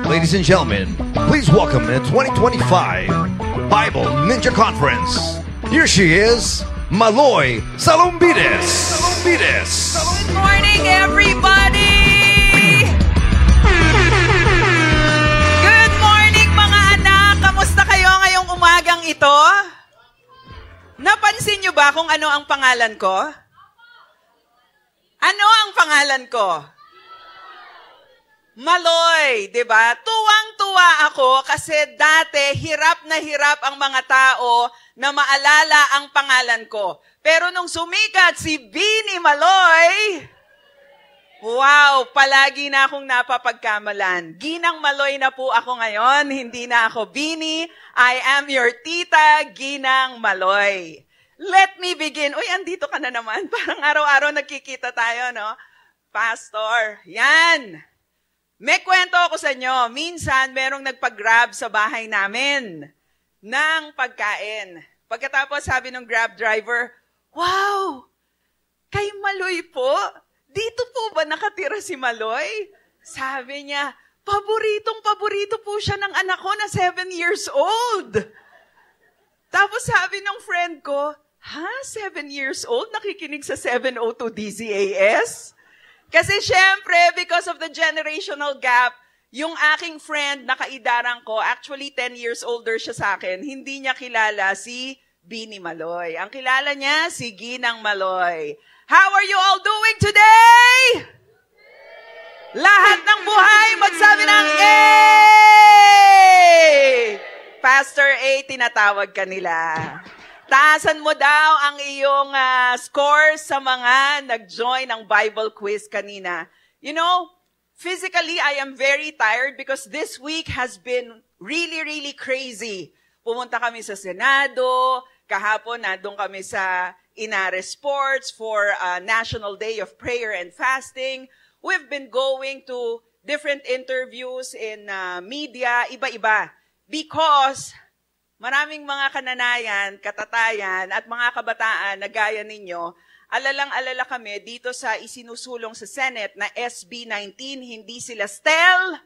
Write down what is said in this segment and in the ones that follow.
Ladies and gentlemen, please welcome the 2025 Bible Ninja Conference. Here she is, Maloy Salumbides. Good morning, everybody! Good morning, mga anak! Kamusta kayo ngayong umagang ito? Napansin niyo ba kung ano ang pangalan ko? Ano ang pangalan ko? Maloy, 'di ba? Tuwang-tuwa ako kasi dati hirap na hirap ang mga tao na maalala ang pangalan ko. Pero nung sumikat si Bini Maloy, wow, palagi na akong napapagkamalan. Ginang Maloy na po ako ngayon, hindi na ako Bini. I am your tita, Ginang Maloy. Let me begin. Uy, andito ka na naman. Parang araw-araw nagkikita tayo, no? Pastor, yan. May kwento ako sa inyo. Minsan, merong nagpag-grab sa bahay namin ng pagkain. Pagkatapos, sabi ng grab driver, wow, kay Maloy po? Dito po ba nakatira si Maloy? Sabi niya, paborito po siya ng anak ko na 7 years old. Tapos sabi ng friend ko, 7 years old? Nakikinig sa 702 DZAS? Kasi syempre, because of the generational gap, yung aking friend na kaidaran ko, actually 10 years older siya sa akin, hindi niya kilala si Bini Maloy. Ang kilala niya, si Ginang Maloy. How are you all doing today? Lahat ng buhay, magsabi ng Yay! Pastor A, tinatawag ka nila. Taasan mo daw ang iyong score sa mga nag-join ng Bible quiz kanina. You know, physically, I am very tired because this week has been really, really crazy. Pumunta kami sa Senado, kahapon nandun kami sa Inare Sports for National Day of Prayer and Fasting. We've been going to different interviews in media, iba-iba. Because maraming mga kananayan, katatayan, at mga kabataan na gaya ninyo, alalang-alala kami dito sa isinusulong sa Senate na SB 19, hindi sila STEL,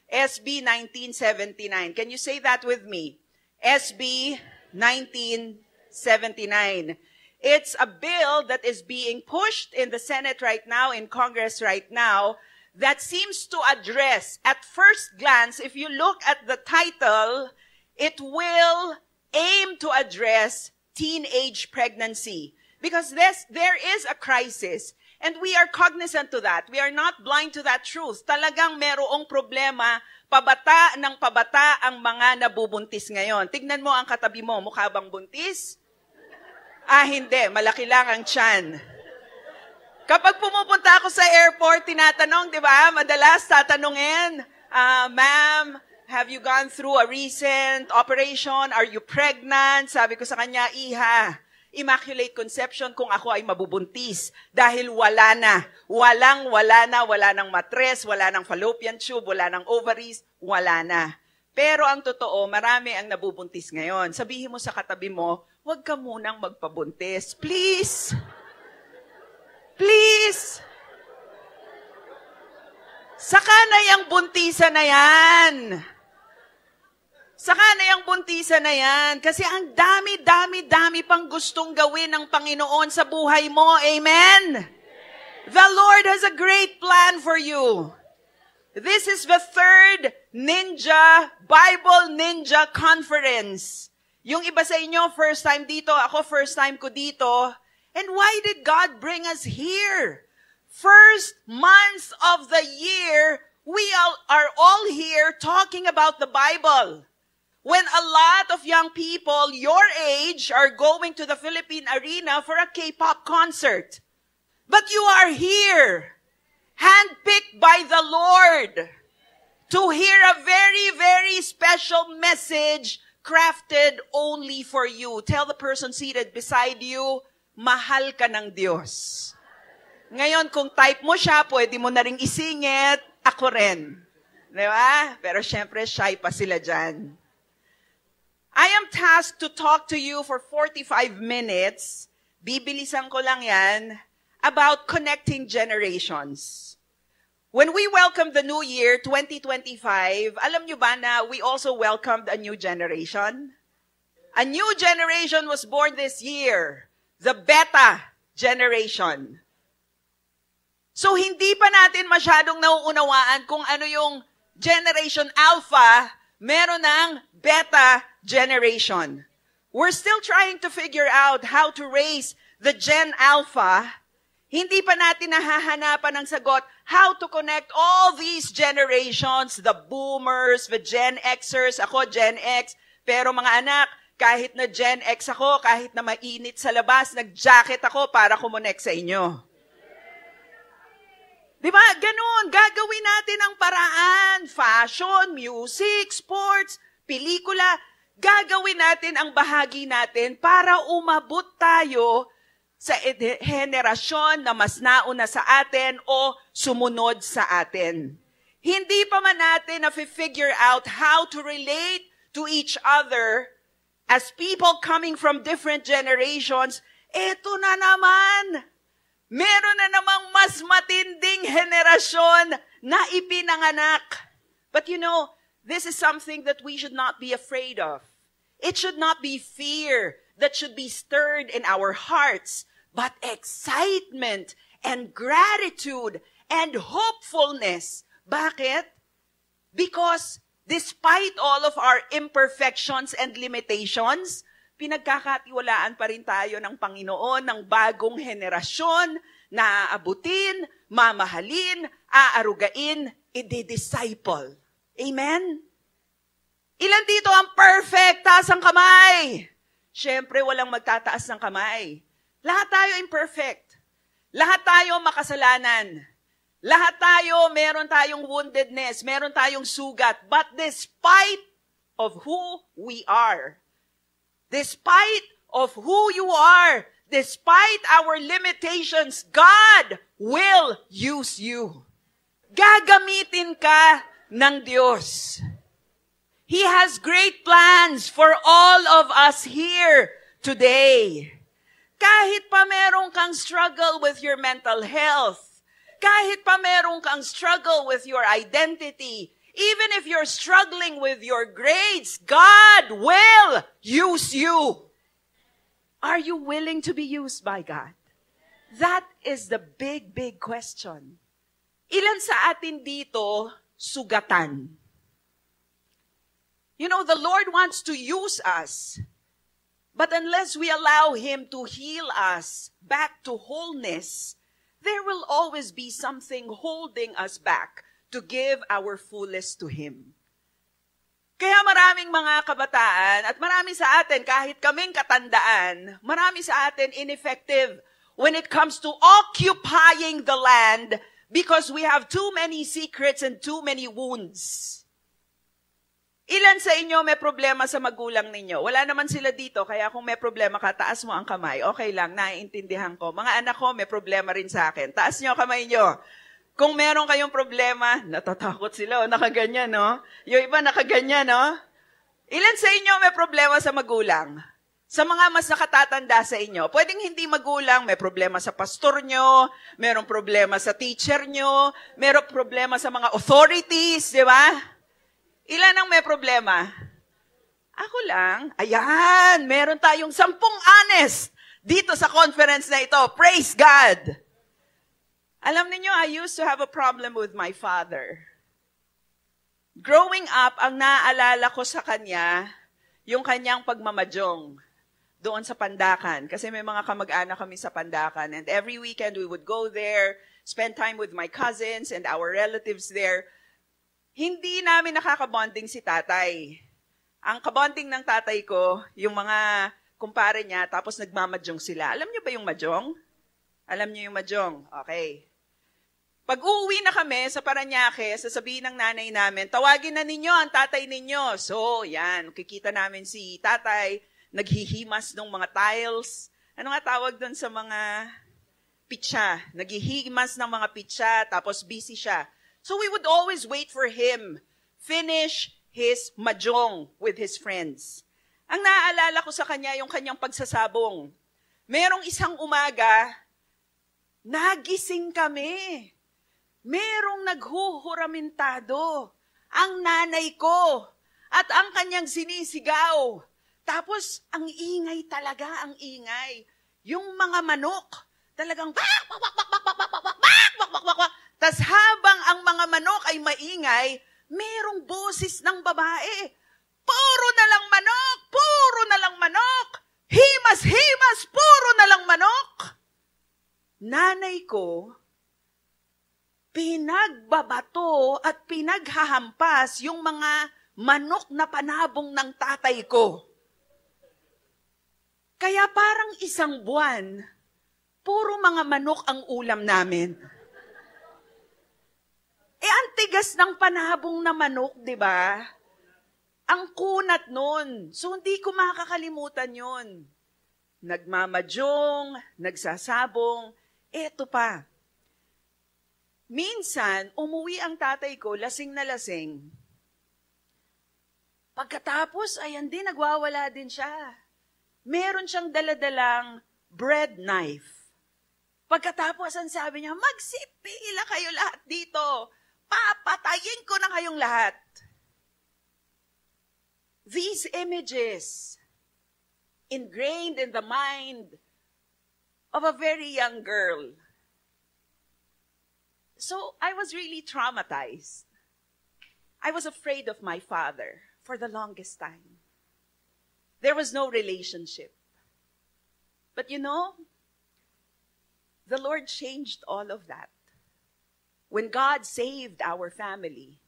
SB 1979. Can you say that with me? SB 1979. It's a bill that is being pushed in the Senate right now, in Congress right now, that seems to address, at first glance, if you look at the title, it will aim to address teenage pregnancy. Because there is a crisis, and we are cognizant to that. We are not blind to that truth. Talagang merong problema, pabata ng pabata ang mga nabubuntis ngayon. Tignan mo ang katabi mo, mukha bang buntis? Hindi, malaki lang ang tiyan. Kapag pumupunta ako sa airport, tinatanong, di ba? Madalas tatanungin, ma'am, have you gone through a recent operation? Are you pregnant? Sabi ko sa kanya, iha, immaculate conception kung ako ay mabubuntis. Dahil wala na. Wala ng matres, wala ng fallopian tube, wala ng ovaries, wala na. Pero ang totoo, marami ang nabubuntis ngayon. Sabihin mo sa katabi mo, huwag ka munang magpabuntis. Please! Please! Saka na yung buntisan na yan. Saka na yung buntisan na yan. Kasi ang dami pang gustong gawin ng Panginoon sa buhay mo. Amen? The Lord has a great plan for you. This is the third Bible Ninja Conference. Yung iba sa inyo, first time dito. Ako, first time ko dito. And why did God bring us here? First months of the year, we are all here talking about the Bible. When a lot of young people your age are going to the Philippine Arena for a K-pop concert. But you are here, handpicked by the Lord, to hear a very, very special message crafted only for you. Tell the person seated beside you, mahal ka ng Diyos. Ngayon, kung type mo siya, pwede mo na ring isingit, ako rin. Di ba? Pero syempre, shy pa sila dyan. I am tasked to talk to you for 45 minutes. Bibilisan ko lang yan about connecting generations. When we welcomed the new year, 2025, alam nyo ba na we also welcomed a new generation? A new generation was born this year. The Beta generation. So, hindi pa natin masyadong nauunawaan kung ano yung Generation Alpha, meron ng Beta generation. We're still trying to figure out how to raise the Gen Alpha. Hindi pa natin nahahanapan ng sagot how to connect all these generations, the boomers, the Gen Xers, ako Gen X, pero mga anak, kahit na Gen X ako, kahit na mainit sa labas, nag-jacket ako para kumonect sa inyo. Diba? Ganun, gagawin natin ang paraan, fashion, music, sports, pelikula, gagawin natin ang bahagi natin para umabot tayo sa henerasyon na mas nauna sa atin o sumunod sa atin. Hindi pa man natin na-figure out how to relate to each other as people coming from different generations. Eto na naman, meron na namang mas matinding henerasyon na ipinanganak. But you know, this is something that we should not be afraid of. It should not be fear that should be stirred in our hearts, but excitement and gratitude and hopefulness. Bakit? Because despite all of our imperfections and limitations, pinagkakatiwalaan pa rin tayo ng Panginoon ng bagong henerasyon na aabutin, mamahalin, aarugain, i-disciple. Amen? Ilan dito ang perfect? Taas ang kamay. Siyempre, walang magtataas ng kamay. Lahat tayo imperfect. Lahat tayo makasalanan. Lahat tayo, meron tayong woundedness, meron tayong sugat. But despite of who we are, despite of who you are, despite our limitations, God will use you. Gagamitin ka ng Diyos. He has great plans for all of us here today. Kahit pa meron kang struggle with your mental health, kahit pa meron kang struggle with your identity, even if you're struggling with your grades, God will use you. Are you willing to be used by God? That is the big, big question. Ilan sa atin dito sugatan? You know, the Lord wants to use us. But unless we allow Him to heal us back to wholeness, there will always be something holding us back to give our fullest to Him. Kaya maraming mga kabataan at marami sa atin, kahit kaming katandaan, marami sa atin ineffective when it comes to occupying the land because we have too many secrets and too many wounds. Ilan sa inyo may problema sa magulang ninyo? Wala naman sila dito, kaya kung may problema ka, taas mo ang kamay. Okay lang, naiintindihan ko. Mga anak ko, may problema rin sa akin. Taas nyo kamay nyo. Kung meron kayong problema, natatakot sila, nakaganyan, no? Yung iba nakaganyan, no? Ilan sa inyo may problema sa magulang? Sa mga mas nakatatanda sa inyo, pwedeng hindi magulang, may problema sa pastor nyo, merong problema sa teacher nyo, merong problema sa mga authorities, di ba? Ilan ang may problema? Ako lang. Ayan, meron tayong 10 honest dito sa conference na ito. Praise God! Alam niyo, I used to have a problem with my father. Growing up, ang naaalala ko sa kanya, yung kanyang pagmamajong doon sa Pandakan. Kasi may mga kamag-anak kami sa Pandakan. And every weekend, we would go there, spend time with my cousins and our relatives there. Hindi namin nakakabonding si tatay. Ang kabonding ng tatay ko, yung mga kumpare niya, tapos nagmamajong sila. Alam niyo ba yung majong? Alam niyo yung majong? Okay. Pag uuwi na kami sa Parañaque, sasabihin ng nanay namin, tawagin na ninyo ang tatay ninyo. So, yan, kikita namin si tatay, naghihimas ng mga tiles. Ano nga tawag doon sa mga pitsa? Naghihimas ng mga pitsa, tapos busy siya. So we would always wait for him, finish his mahjong with his friends. Ang naaalala ko sa kanya, yung kanyang pagsasabong. Merong isang umaga, nagising kami. merong naghuhuramentado, ang nanay ko, at ang kanyang sinisigaw. Tapos, ang ingay talaga, ang ingay. Yung mga manok, talagang bak, bak, bak, bak, bak, bak, bak, bak, bak, bak, bak, bak, bak. Tas habang ang mga manok ay maingay, merong boses ng babae. Puro na lang manok! Puro na lang manok! Himas-himas! Puro na lang manok! Nanay ko, pinagbabato at pinaghahampas yung mga manok na panabong ng tatay ko. Kaya parang isang buwan, puro mga manok ang ulam namin. Ang tigas ng panabong na manok, di ba? Ang kunat nun. So, hindi ko makakalimutan yun. Nagmamadyong, nagsasabong, eto pa. Minsan, umuwi ang tatay ko, lasing na lasing. Pagkatapos, ayan din, nagwawala din siya. Meron siyang daladalang bread knife. Pagkatapos, ang sabi niya, magsipila kayo lahat dito. Papatayin ko na kayong lahat. These images, ingrained in the mind of a very young girl. So, I was really traumatized. I was afraid of my father for the longest time. There was no relationship. But you know, the Lord changed all of that. When God saved our family,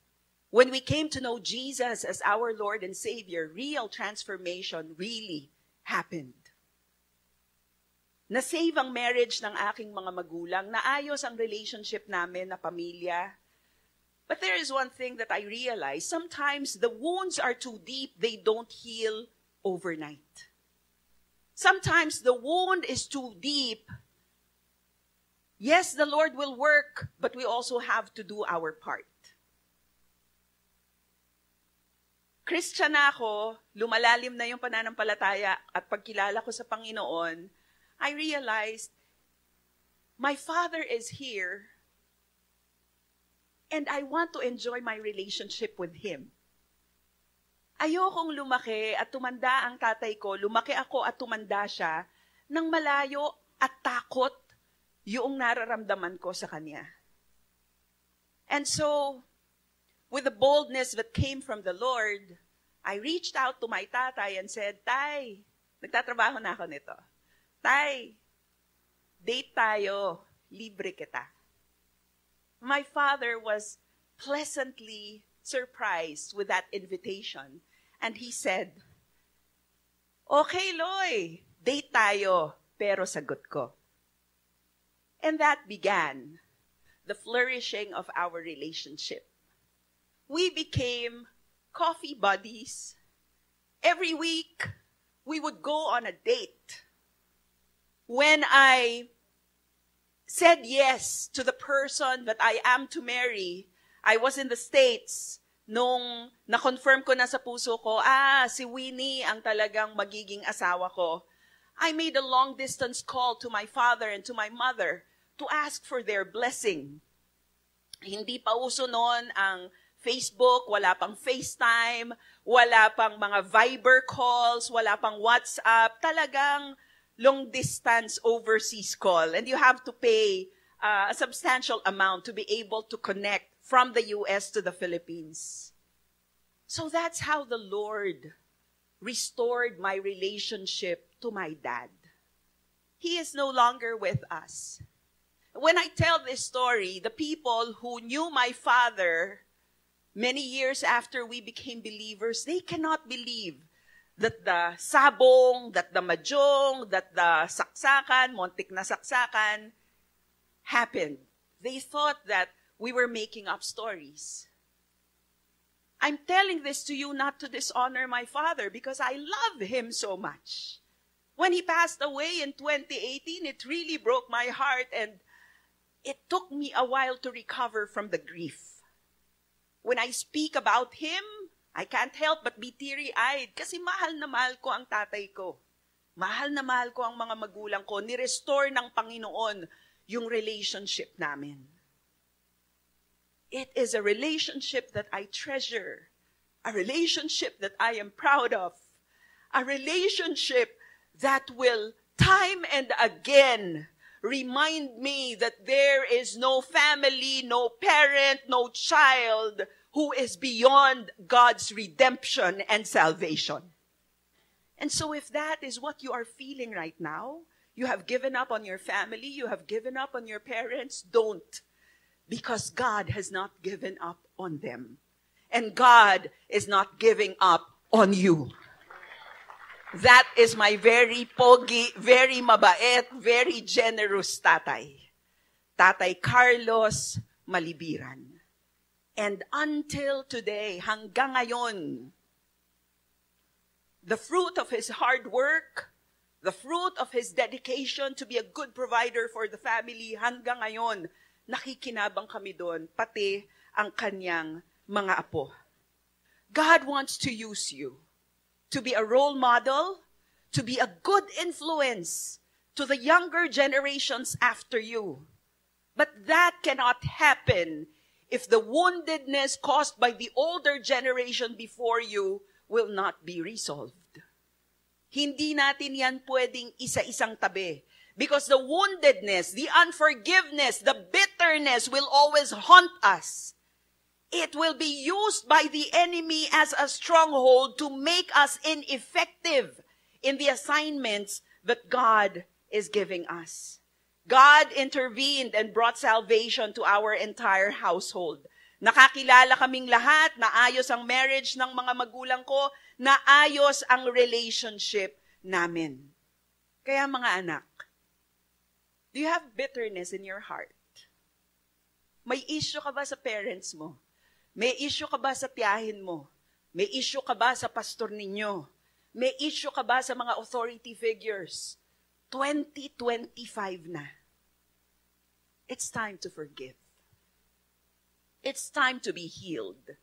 when we came to know Jesus as our Lord and Savior, real transformation really happened. Na-save ang marriage ng aking mga magulang, naayos ang relationship namin na pamilya. But there is one thing that I realized, sometimes the wounds are too deep, they don't heal overnight. Sometimes the wound is too deep. Yes, the Lord will work, but we also have to do our part. Christian na ako, lumalalim na yung pananampalataya at pagkilala ko sa Panginoon, I realized my Father is here and I want to enjoy my relationship with Him. Ayokong lumaki at tumanda ang tatay ko, lumaki ako at tumanda siya, nang malayo at takot yung nararamdaman ko sa kanya. And so, with the boldness that came from the Lord, I reached out to my tatay and said, Tay, nagtatrabaho na ako nito. Tay, date tayo, libre kita. My father was pleasantly surprised with that invitation. And he said, okay, Loy, date tayo, pero sagot ko. And that began the flourishing of our relationship. We became coffee buddies. Every week, we would go on a date. When I said yes to the person that I am to marry, I was in the States. Nung na-confirm ko na sa puso ko, si Winnie ang talagang magiging asawa ko, I made a long-distance call to my father and to my mother to ask for their blessing. Hindi pa uso noon ang Facebook, wala pang FaceTime, wala pang mga Viber calls, wala pang WhatsApp, talagang long-distance overseas call. And you have to pay a substantial amount to be able to connect from the U.S. to the Philippines. So that's how the Lord restored my relationship to my dad. He is no longer with us. When I tell this story, the people who knew my father many years after we became believers, they cannot believe that the sabong, that the madyong, that the saksakan, montik na saksakan, happened. They thought that we were making up stories. I'm telling this to you not to dishonor my father because I love him so much. When he passed away in 2018, it really broke my heart and it took me a while to recover from the grief. When I speak about him, I can't help but be teary-eyed kasi mahal na mahal ko ang tatay ko. Mahal na mahal ko ang mga magulang ko. Ni-restore ng Panginoon yung relationship namin. It is a relationship that I treasure, a relationship that I am proud of, a relationship that will time and again remind me that there is no family, no parent, no child who is beyond God's redemption and salvation. And so if that is what you are feeling right now, you have given up on your family, you have given up on your parents, don't. Because God has not given up on them. And God is not giving up on you. That is my very pogi, very mabait, very generous tatay. Tatay Carlos Malibiran. And until today, hanggang ngayon, the fruit of his hard work, the fruit of his dedication to be a good provider for the family, hanggang ngayon, nakikinabang kami doon, pati ang kanyang mga apo. God wants to use you to be a role model, to be a good influence to the younger generations after you. But that cannot happen if the woundedness caused by the older generation before you will not be resolved. Hindi natin yan pwedeng isa-isang tabi. Because the woundedness, the unforgiveness, the bitterness will always haunt us. It will be used by the enemy as a stronghold to make us ineffective in the assignments that God is giving us. God intervened and brought salvation to our entire household. Nakakilala kaming lahat na ayos ang marriage ng mga magulang ko, na ayos ang relationship namin. Kaya mga anak, do you have bitterness in your heart? May issue ka ba sa parents mo? May issue ka ba sa tiyahin mo? May issue ka ba sa pastor ninyo? May issue ka ba sa mga authority figures? 2025 na. It's time to forgive. It's time to be healed.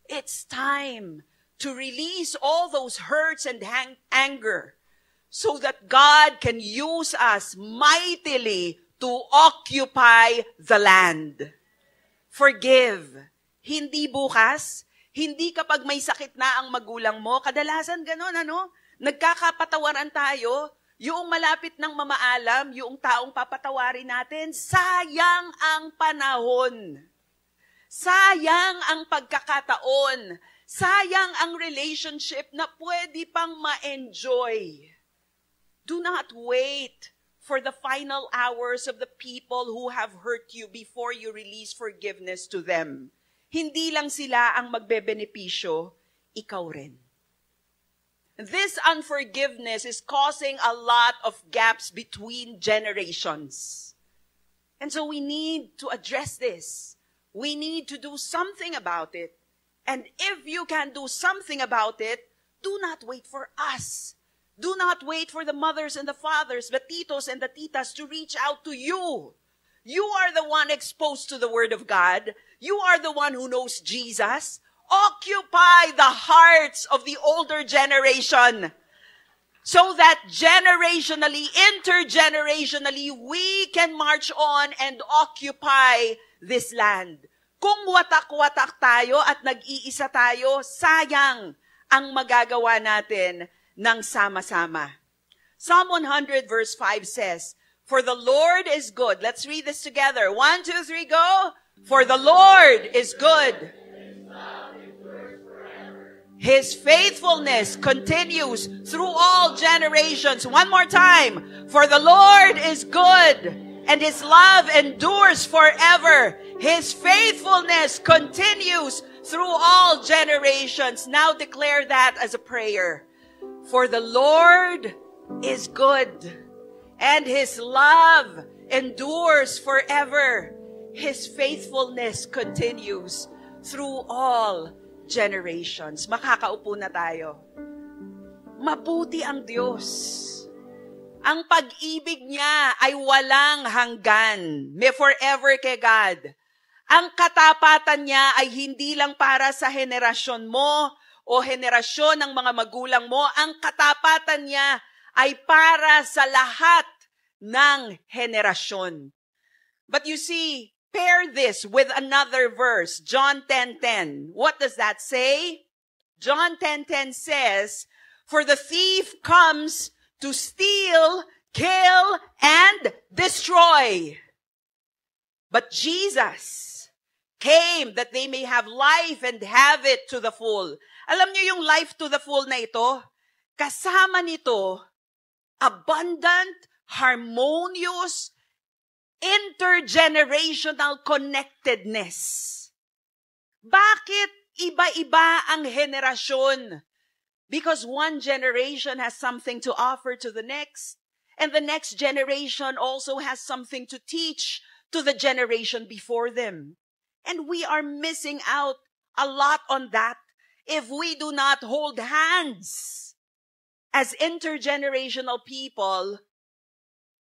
It's time to release all those hurts and anger so that God can use us mightily to occupy the land. Forgive. Hindi bukas, hindi kapag may sakit na ang magulang mo. Kadalasan ganon, nagkakapatawaran tayo. Yung malapit ng mamaalam, yung taong papatawarin natin, sayang ang panahon. Sayang ang pagkakataon. Sayang ang relationship na pwede pang ma-enjoy. Do not wait for the final hours of the people who have hurt you before you release forgiveness to them. Hindi lang sila ang magbebenepisyo, ikaw rin. This unforgiveness is causing a lot of gaps between generations. And so we need to address this. We need to do something about it. And if you can do something about it, do not wait for us. Do not wait for the mothers and the fathers, the titos and the titas to reach out to you. You are the one exposed to the Word of God. You are the one who knows Jesus. Occupy the hearts of the older generation so that generationally, intergenerationally, we can march on and occupy this land. Kung watak-watak tayo at nag-iisa tayo, sayang ang magagawa natin ng sama-sama. Psalm 100 verse 5 says, "For the Lord is good." Let's read this together. 1, 2, 3, go. For the Lord is good. His faithfulness continues through all generations. One more time. For the Lord is good, and His love endures forever. His faithfulness continues through all generations. Now declare that as a prayer. For the Lord is good, and His love endures forever. His faithfulness continues through all generations. Makakaupo na tayo. Mabuti ang Diyos. Ang pag-ibig niya ay walang hanggan. May forever kay God. Ang katapatan niya ay hindi lang para sa henerasyon mo o henerasyon ng mga magulang mo. Ang katapatan niya ay para sa lahat ng henerasyon. But you see, pair this with another verse, John 10:10. What does that say? John 10:10 says, "For the thief comes to steal, kill, and destroy. But Jesus came that they may have life and have it to the full." Alam niyo yung life to the full na ito? Kasama nito, abundant, harmonious, intergenerational connectedness. Bakit iba-iba ang henerasyon? Because one generation has something to offer to the next, and the next generation also has something to teach to the generation before them. And we are missing out a lot on that if we do not hold hands as intergenerational people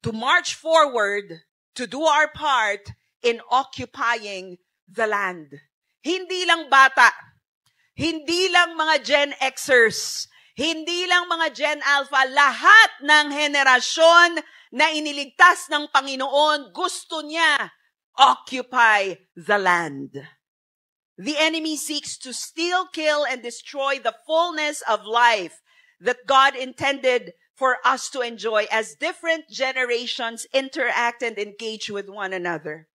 to march forward, to do our part in occupying the land. Hindi lang bata, hindi lang mga Gen Xers, hindi lang mga Gen Alpha, lahat ng henerasyon na iniligtas ng Panginoon, gusto niya occupy the land. The enemy seeks to steal, kill, and destroy the fullness of life that God intended for us to enjoy as different generations interact and engage with one another.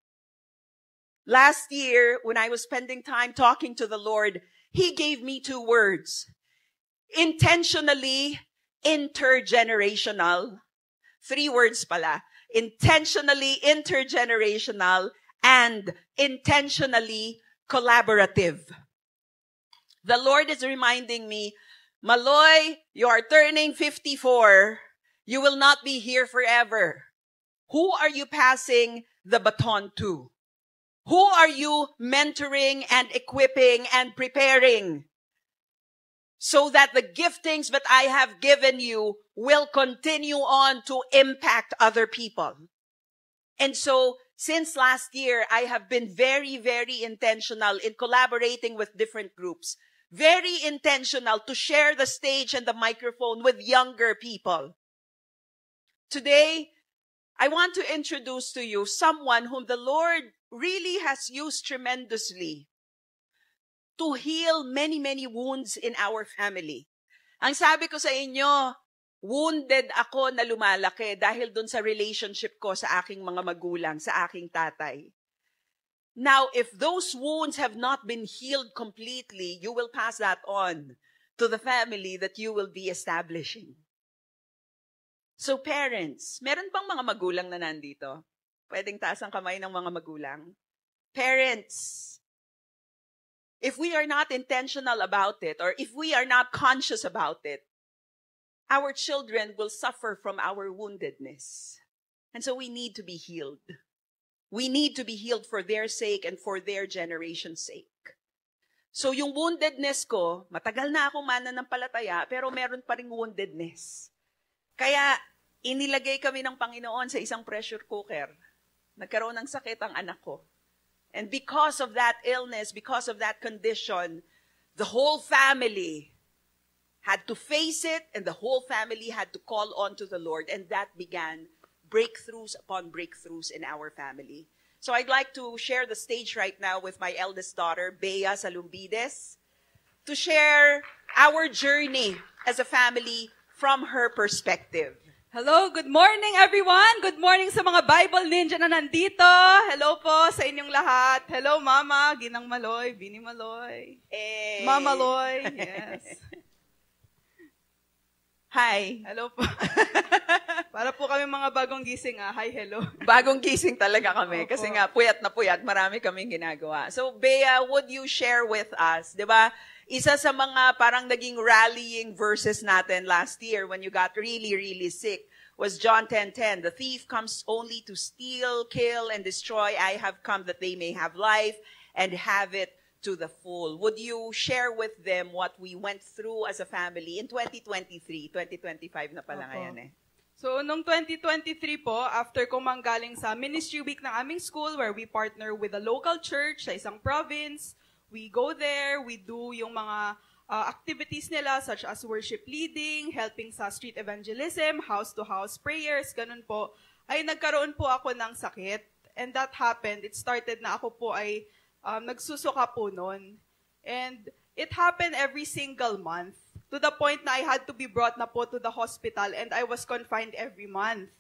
Last year, when I was spending time talking to the Lord, He gave me 2 words. Intentionally intergenerational. 3 words pala. Intentionally intergenerational and intentionally collaborative. The Lord is reminding me, Maloy, you are turning 54. You will not be here forever. Who are you passing the baton to? Who are you mentoring and equipping and preparing so that the giftings that I have given you will continue on to impact other people? And so, since last year, I have been very, very intentional in collaborating with different groups. Very intentional to share the stage and the microphone with younger people. Today, I want to introduce to you someone whom the Lord really has used tremendously to heal many, many wounds in our family. Ang sabi ko sa inyo, wounded ako na lumalaki dahil dun sa relationship ko sa aking mga magulang, sa aking tatay. Now, if those wounds have not been healed completely, you will pass that on to the family that you will be establishing. So parents, meron bang mga magulang na nandito? Pwedeng taas ang kamay ng mga magulang. Parents, if we are not intentional about it, or if we are not conscious about it, our children will suffer from our woundedness. And so we need to be healed. We need to be healed for their sake and for their generation's sake. So yung woundedness ko, matagal na akong mananampalataya, pero meron pa ring woundedness. Kaya inilagay kami ng Panginoon sa isang pressure cooker. Nagkaroon ng sakit ang anak ko. And because of that illness, because of that condition, the whole family had to face it, and the whole family had to call on to the Lord, and that began breakthroughs upon breakthroughs in our family. So I'd like to share the stage right now with my eldest daughter, Bea Salumbides, to share our journey as a family from her perspective. Hello, good morning everyone. Good morning sa mga Bible Ninja na nandito. Hello po sa inyong lahat. Hello Mama, Ginang Maloy, Bini Maloy. Hey. Mama Loy, yes. Hi. Hello po. Para po kami mga bagong gising, hi, hello. Bagong gising talaga kami. Opo. Kasi nga, puyat na puyat. Marami kaming ginagawa. So, Bea, would you share with us, di ba? Isa sa mga parang naging rallying verses natin last year when you got really, really sick was John 10:10. The thief comes only to steal, kill, and destroy. I have come that they may have life and have it to the full. Would you share with them what we went through as a family in 2023? 2025 na pala ngayon eh. So, noong 2023 po, after kong manggaling sa ministry week ng aming school where we partner with a local church sa isang province, we go there, we do yung mga activities nila such as worship leading, helping sa street evangelism, house-to-house prayers, ganun po, ay nagkaroon po ako ng sakit. And that happened. It started na ako po ay nagsusuka po noon. And it happened every single month to the point na I had to be brought na po to the hospital and I was confined every month.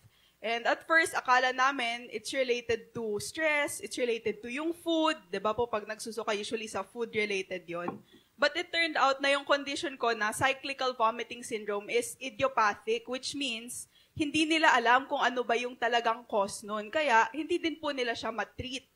And at first, akala namin it's related to stress, it's related to yung food. Diba po, pag nagsusuka, usually sa food-related yon. But it turned out na yung condition ko na cyclical vomiting syndrome is idiopathic, which means hindi nila alam kung ano ba yung talagang cause nun. Kaya, hindi din po nila siya matreat.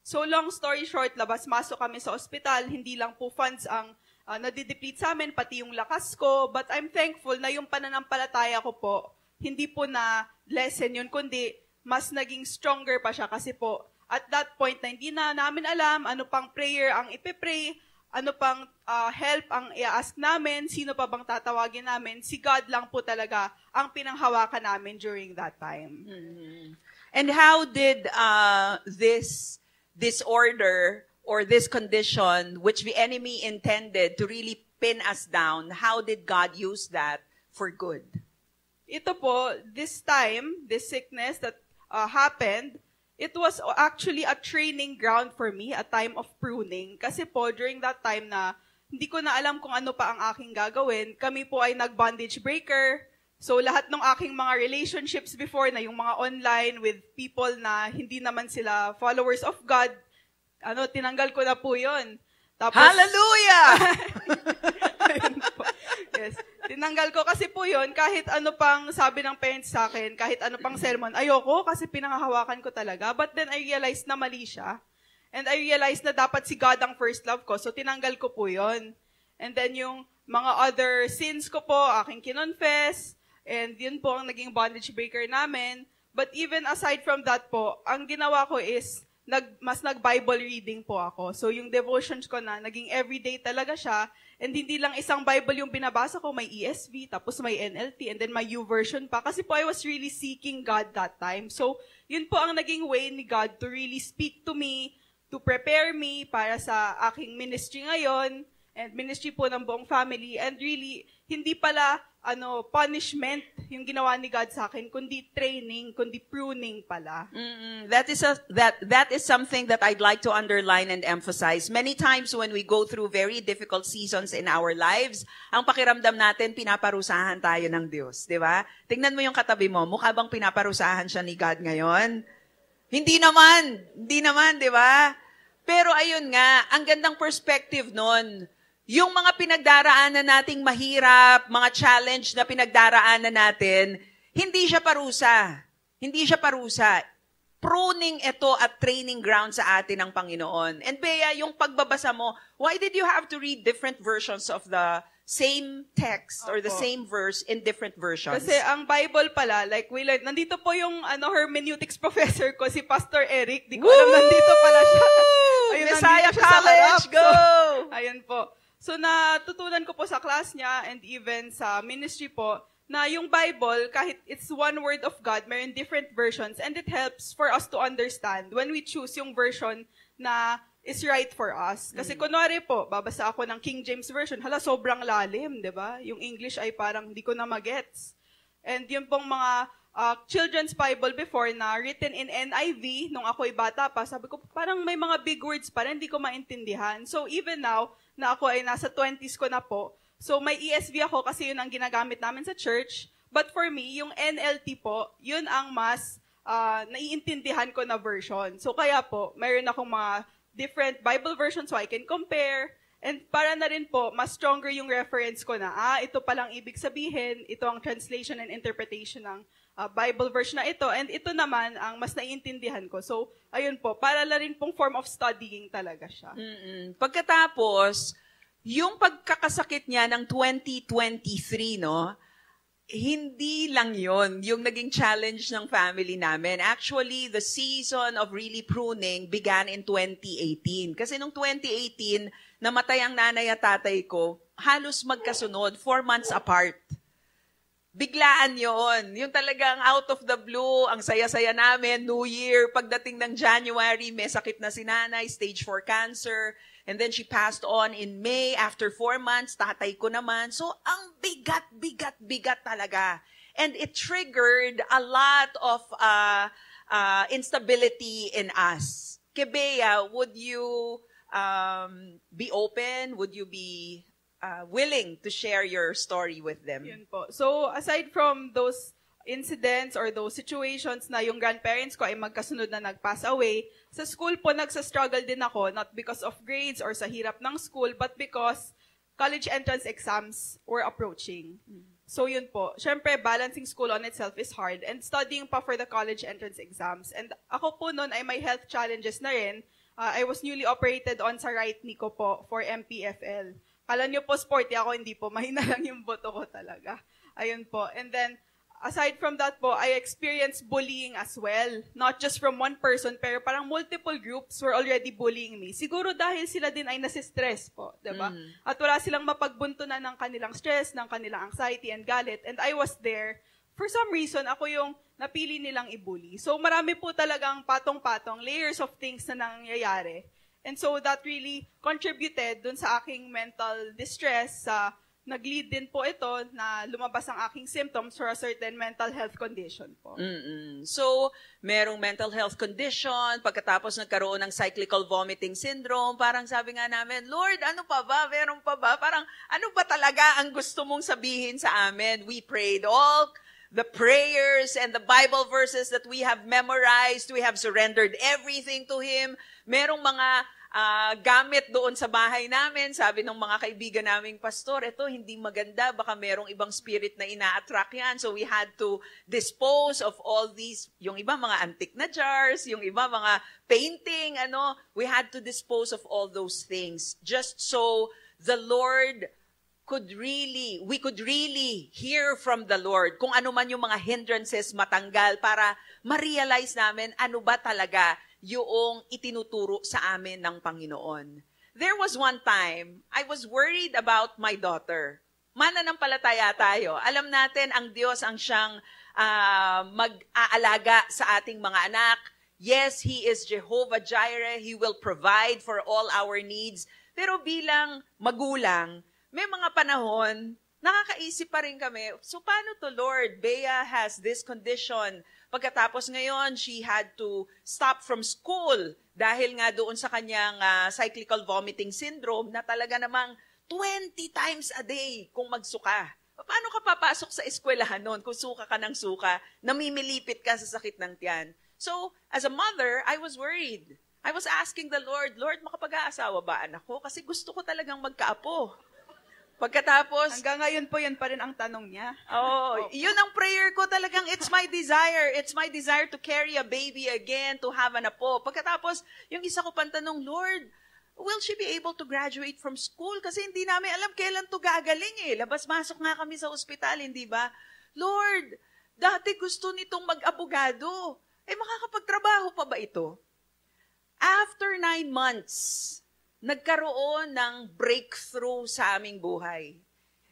So, long story short, labas-masok kami sa ospital. Hindi lang po funds ang nadideplete sa amin, pati yung lakas ko. But I'm thankful na yung pananampalataya ko po, hindi po na lesson yun, kundi mas naging stronger pa siya. Kasi po, at that point na hindi na namin alam ano pang prayer ang ipipray, ano pang help ang i-ask namin, sino pa bang tatawagin namin, si God lang po talaga ang pinanghawakan namin during that time. Mm-hmm. And how did this disorder or this condition, which the enemy intended to really pin us down, how did God use that for good? Ito po, this time, this sickness that happened, it was actually a training ground for me, a time of pruning. Kasi po, during that time na hindi ko na alam kung ano pa ang aking gagawin, kami po ay nag-bondage breaker. So, lahat ng aking mga relationships before na yung mga online with people na hindi naman sila followers of God, tinanggal ko na po yun. Tapos, Hallelujah! Ayun po. Yes. Tinanggal ko kasi po yun, kahit ano pang sabi ng parents sa akin, kahit ano pang sermon, ayoko kasi pinangahawakan ko talaga. But then I realized na mali siya. And I realized na dapat si God ang first love ko, so tinanggal ko po yun. And then yung mga other sins ko po, aking kinonfess, and yun po ang naging bondage breaker namin. But even aside from that po, ang ginawa ko is, mas nag-Bible reading po ako. So yung devotions ko na, naging everyday talaga siya. And hindi lang isang Bible yung binabasa ko, may ESV, tapos may NLT, and then may YouVersion pa. Kasi po I was really seeking God that time. So yun po ang naging way ni God to really speak to me, to prepare me para sa aking ministry ngayon, and ministry po ng buong family. And really, hindi pala punishment yung ginawa ni God sa akin, kundi training, kundi pruning pala. That is something that I'd like to underline and emphasize. Many times when we go through very difficult seasons in our lives, ang pakiramdam natin, pinaparusahan tayo ng Diyos, di ba? Tingnan mo yung katabi mo, mukha bang pinaparusahan siya ni God ngayon? Hindi naman, di ba? Pero ayun nga, ang gandang perspective nun. Yung mga pinagdaraanan nating mahirap, mga challenge na pinagdaraanan natin, hindi siya parusa. Hindi siya parusa. Pruning ito at training ground sa atin ng Panginoon. And Bea, yung pagbabasa mo, why did you have to read different versions of the same text or the same verse in different versions? Kasi ang Bible pala, like we learned, nandito po yung hermeneutics professor ko, si Pastor Eric. Di ko alam, nandito pala siya. Ayun, Messiah nandito siya sa College, harap. go! So, ayun po. So, natutunan ko po sa class niya and even sa ministry po, na yung Bible, kahit it's one word of God, mayroon different versions and it helps for us to understand when we choose yung version na is right for us. Kasi kunwari po, babasa ako ng King James Version, sobrang lalim, di ba? Yung English ay parang hindi ko na magets. And yung pong mga children's Bible before na written in NIV, nung ako'y bata pa, sabi ko, parang may mga big words pa rin, hindi ko maintindihan. So even now, na ako ay nasa 20s ko na po, so may ESV ako kasi yun ang ginagamit namin sa church. But for me, yung NLT po, yun ang mas naiintindihan ko na version. So kaya po, mayroon akong mga different Bible versions so I can compare. And para na rin po, mas stronger yung reference ko na, ito palang ibig sabihin, ito ang translation and interpretation ng Bible version na ito. And ito naman ang mas naiintindihan ko. So, ayun po, para na rin pong form of studying talaga siya. Pagkatapos, yung pagkakasakit niya ng 2023, no? Hindi lang yon yung naging challenge ng family namin. Actually, the season of really pruning began in 2018. Kasi nung 2018, namatay ang nanay at tatay ko, halos magkasunod, 4 months apart. Biglaan yon. Yung talagang out of the blue, ang saya-saya namin, New Year, pagdating ng January, may sakit na si nanay, stage 4 cancer, and then she passed on in May, after 4 months, tatay ko naman. So, ang bigat talaga. And it triggered a lot of instability in us. Kebea, would you be open? Would you be willing to share your story with them? Yun po. So, aside from those incidents or those situations na yung grandparents ko ay magkasunod na nag-pass away, sa school po nagsa-struggle din ako, not because of grades or sa hirap ng school, but because college entrance exams were approaching. So yun po. Siyempre, balancing school on itself is hard and studying pa for the college entrance exams. And ako po noon ay may health challenges na rin. I was newly operated on sa right knee ko po for MPFL. Kala nyo po sporty ako, hindi po. Mahina lang yung boto ko talaga. Ayun po. And then, aside from that po, I experienced bullying as well. Not just from one person, pero parang multiple groups were already bullying me. Siguro dahil sila din ay nasistress po, diba? At wala silang mapagbuntunan ng kanilang stress, ng kanilang anxiety and galit. And I was there. For some reason, ako yung napili nilang i-bully. So marami po talagang patong-patong, layers of things na nangyayari. And so that really contributed dun sa aking mental distress, sa nag-lead din po ito na lumabas ang aking symptoms for a certain mental health condition po. So, merong mental health condition, pagkatapos nagkaroon ng cyclical vomiting syndrome, parang sabi nga namin, Lord, ano pa ba? Meron pa ba? Parang, ano ba talaga ang gusto mong sabihin sa amin? We prayed all the prayers and the Bible verses that we have memorized. We have surrendered everything to Him. Merong mga gamit doon sa bahay namin, sabi ng mga kaibigan naming pastor, ito hindi maganda, baka merong ibang spirit na ina-attract yan. So we had to dispose of all these, yung iba mga antique na jars, yung iba mga painting, we had to dispose of all those things just so the Lord we could really hear from the Lord kung ano man yung mga hindrances matanggal para ma-realize namin ano ba talaga yung itinuturo sa amin ng Panginoon. There was one time, I was worried about my daughter. Mananampalataya tayo. Alam natin, ang Diyos ang siyang mag-aalaga sa ating mga anak. Yes, He is Jehovah Jireh. He will provide for all our needs. Pero bilang magulang, may mga panahon, nakakaisip pa rin kami, so paano to, Lord? Bea has this condition. Pagkatapos ngayon, she had to stop from school dahil nga doon sa kanyang cyclical vomiting syndrome na talaga namang 20 times a day kung magsuka. Paano ka papasok sa eskwelahan noon kung suka ka ng suka, namimilipit ka sa sakit ng tiyan? So, as a mother, I was worried. I was asking the Lord, Lord, makapag-aasawa ba anak ko? Kasi gusto ko talagang magkaapo. Pagkatapos, hanggang ngayon po, yan pa rin ang tanong niya. Yun ang prayer ko talagang, it's my desire. It's my desire to carry a baby again, to have an apo. Pagkatapos, yung isa ko pang tanong, Lord, will she be able to graduate from school? Kasi hindi namin alam kailan to gagaling eh. Labas-masok nga kami sa ospital, hindi ba? Lord, dati gusto nitong mag-abogado. Makakapagtrabaho pa ba ito? After 9 months, nagkaroon ng breakthrough sa aming buhay.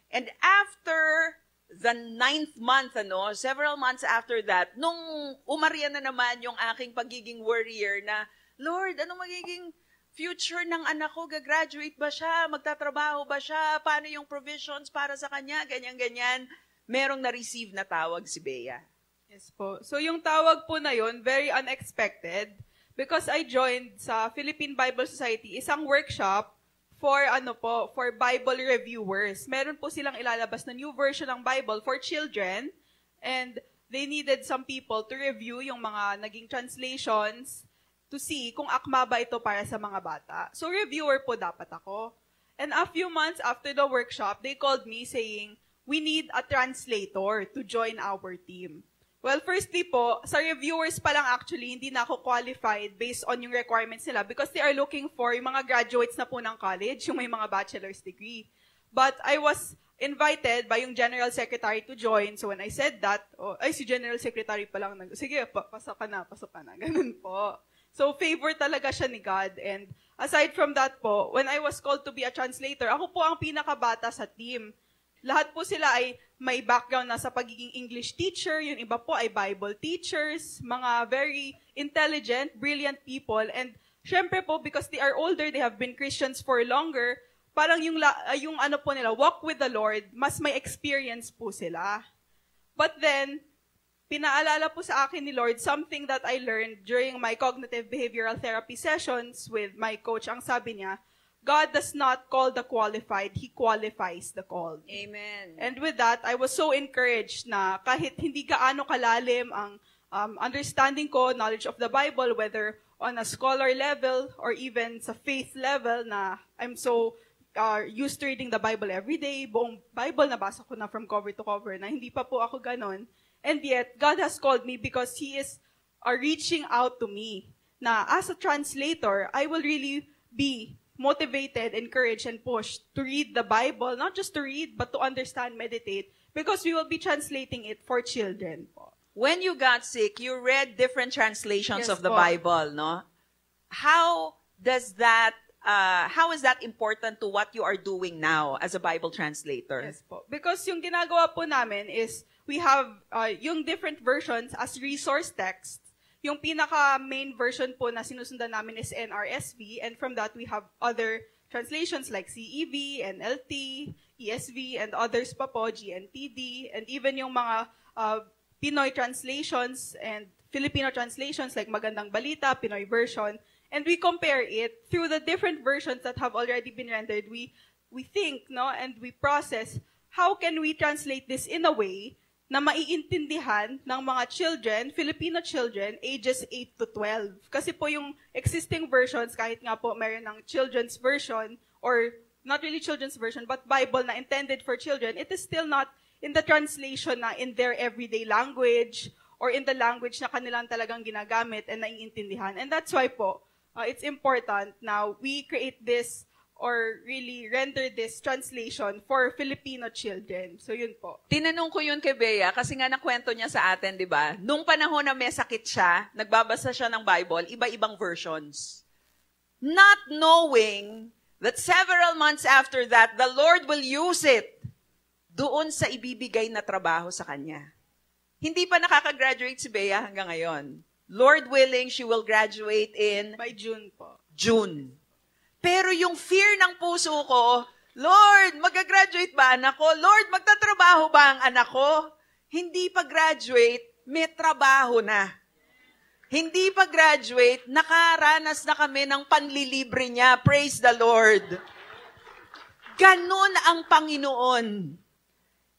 And after the 9th month, several months after that, nung umarya na naman yung aking pagiging worrier na, Lord, ano magiging future ng anak ko? Gagraduate ba siya? Magtatrabaho ba siya? Paano yung provisions para sa kanya? Ganyan-ganyan. Merong na-receive na tawag si Bea. Yes po. So yung tawag po na yun, very unexpected. Because I joined sa Philippine Bible Society, isang workshop for Bible reviewers. Meron po silang ilalabas na new version ng Bible for children, and they needed some people to review yung mga naging translations to see kung akma ba ito para sa mga bata. So reviewer po dapat ako. And a few months after the workshop, they called me saying, we need a translator to join our team. Well, firstly po, sa reviewers pa lang actually, hindi na ako qualified based on yung requirements nila because they are looking for yung mga graduates na po ng college, yung may mga bachelor's degree. But I was invited by yung General Secretary to join. So when I said that, si General Secretary pa lang, sige, pasok ka na. Ganun po. So favor talaga siya ni God. And aside from that po, when I was called to be a translator, ako po ang pinakabata sa team. Lahat po sila ay may background na sa pagiging English teacher, yung iba po ay Bible teachers, mga very intelligent, brilliant people. And syempre po, because they are older, they have been Christians for longer, parang yung walk with the Lord, mas may experience po sila. But then, pinaalala po sa akin ni Lord something that I learned during my cognitive behavioral therapy sessions with my coach. Ang sabi niya, God does not call the qualified, He qualifies the called. Amen. And with that, I was so encouraged na kahit hindi gaano kalalim ang understanding ko, knowledge of the Bible, whether on a scholar level or even sa faith level na I'm so used to reading the Bible every day, buong Bible nabasa ko na from cover to cover, na hindi pa po ako ganon. And yet, God has called me because He is reaching out to me. Na as a translator, I will really be motivated, encouraged, and pushed to read the Bible, not just to read, but to understand, meditate, because we will be translating it for children po. When you got sick, you read different translations Yes of the po. Bible, no? How is that important to what you are doing now as a Bible translator? Yes po. Because yung ginagawa po namin is, we have yung different versions as resource text. Yung pinaka-main version po na sinusundan namin is NRSV, and from that, we have other translations like CEV, NLT, ESV, and others pa po, GNTD, and even yung mga Pinoy translations and Filipino translations like Magandang Balita, Pinoy version, and we compare it through the different versions that have already been rendered. We think, no, and we process, how can we translate this in a way na maiintindihan ng mga children, Filipino children, ages 8 to 12. Kasi po yung existing versions, kahit nga po meron ng children's version, or not really children's version, but Bible na intended for children, it is still not in the translation na in their everyday language, or in the language na kanilang talagang ginagamit and naiintindihan. And that's why po, it's important na we create this or really render this translation for Filipino children. So yun po. Tinanong ko yun kay Bea kasi nga nakwento niya sa atin, di ba? Nung panahon na may sakit siya, nagbabasa siya ng Bible, iba-ibang versions. Not knowing that several months after that, the Lord will use it doon sa ibibigay na trabaho sa kanya. Hindi pa nakaka-graduate si Bea hanggang ngayon. Lord willing, she will graduate in By June po. June. Pero yung fear ng puso ko, Lord, mag-graduate ba anak ko? Lord, magtatrabaho ba ang anak ko? Hindi pa graduate, may trabaho na. Hindi pa graduate, nakaranas na kami ng panlilibre niya. Praise the Lord. Ganon ang Panginoon.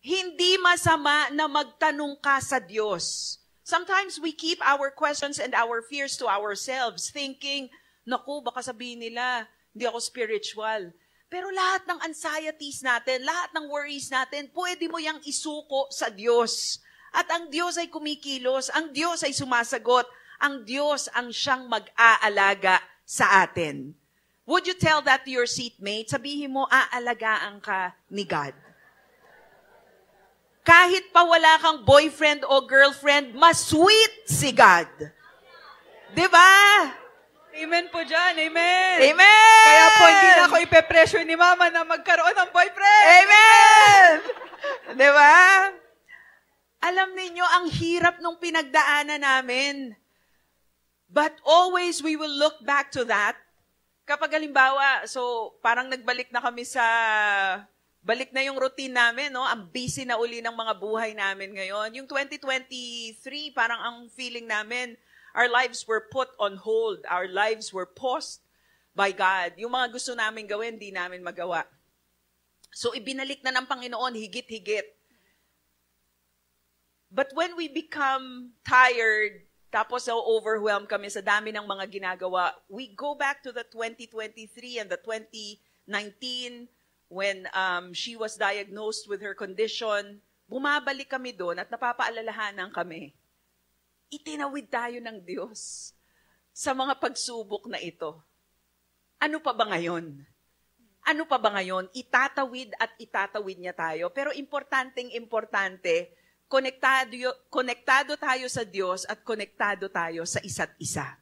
Hindi masama na magtanong ka sa Diyos. Sometimes we keep our questions and our fears to ourselves, thinking, naku, baka sabihin nila, hindi ako spiritual. Pero lahat ng anxieties natin, lahat ng worries natin, pwede mo yang isuko sa Diyos. At ang Diyos ay kumikilos, ang Diyos ay sumasagot, ang Diyos ang siyang mag-aalaga sa atin. Would you tell that to your seatmate? Sabihin mo, aalagaan ka ni God. Kahit pa wala kang boyfriend o girlfriend, mas sweet si God. Diba? Amen po dyan. Amen. Amen! Kaya po, hindi na ako ipe-pressure ni Mama na magkaroon ng boyfriend. Amen! Diba? Alam ninyo, ang hirap nung pinagdaanan namin. But always we will look back to that. Kapag halimbawa, so parang nagbalik na kami sa, balik na yung routine namin, no? Ang busy na uli ng mga buhay namin ngayon. Yung 2023, parang ang feeling namin, our lives were put on hold. Our lives were paused by God. Yung mga gusto namin gawin, di namin magawa. So, ibinalik na ng Panginoon, higit-higit. But when we become tired, tapos overwhelmed kami sa dami ng mga ginagawa, we go back to the 2023 and the 2019 when she was diagnosed with her condition. Bumabalik kami doon at napapaalalahanan kami. Itinawid tayo ng Diyos sa mga pagsubok na ito. Ano pa ba ngayon? Ano pa ba ngayon? Itatawid at itatawid niya tayo. Pero importante, konektado tayo sa Diyos at konektado tayo sa isa't isa.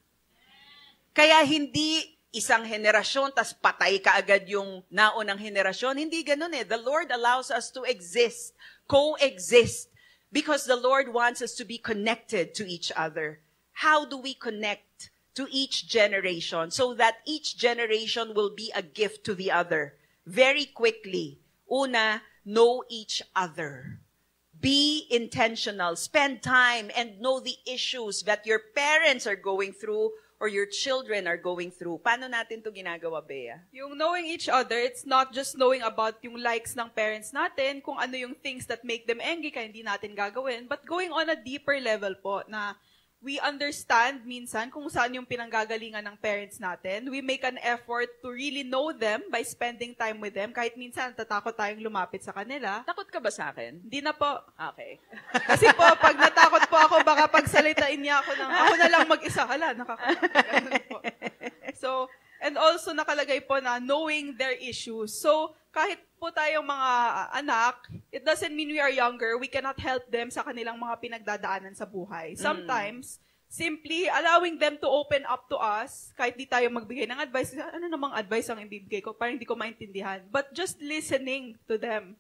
Kaya hindi isang henerasyon, tas patay ka agad yung naunang henerasyon. Hindi ganun eh. The Lord allows us to exist, coexist, because the Lord wants us to be connected to each other. How do we connect to each generation so that each generation will be a gift to the other? Very quickly. Una, know each other. be intentional, spend time, and know the issues that your parents are going through or your children are going through. Paano natin to ginagawa, Bea? Yung knowing each other, it's not just knowing about yung likes ng parents natin, kung ano yung things that make them angry kaya hindi natin gagawin, but going on a deeper level po na we understand minsan kung saan yung pinanggagalingan ng parents natin. We make an effort to really know them by spending time with them. Kahit minsan tatakot tayong lumapit sa kanila. Takot ka ba sa akin? Hindi na po. Okay. Kasi po, pag natakot po ako, baka pagsalitain niya ako ako na lang mag-isa. Hala, nakakatakot po. So, and also nakalagay po na knowing their issues. So, kahit po tayong mga anak, it doesn't mean we are younger, we cannot help them sa kanilang mga pinagdadaanan sa buhay. Sometimes, simply allowing them to open up to us, kahit di tayo magbigay ng advice, ano namang advice ang ibibigay ko, parang hindi ko maintindihan. But just listening to them,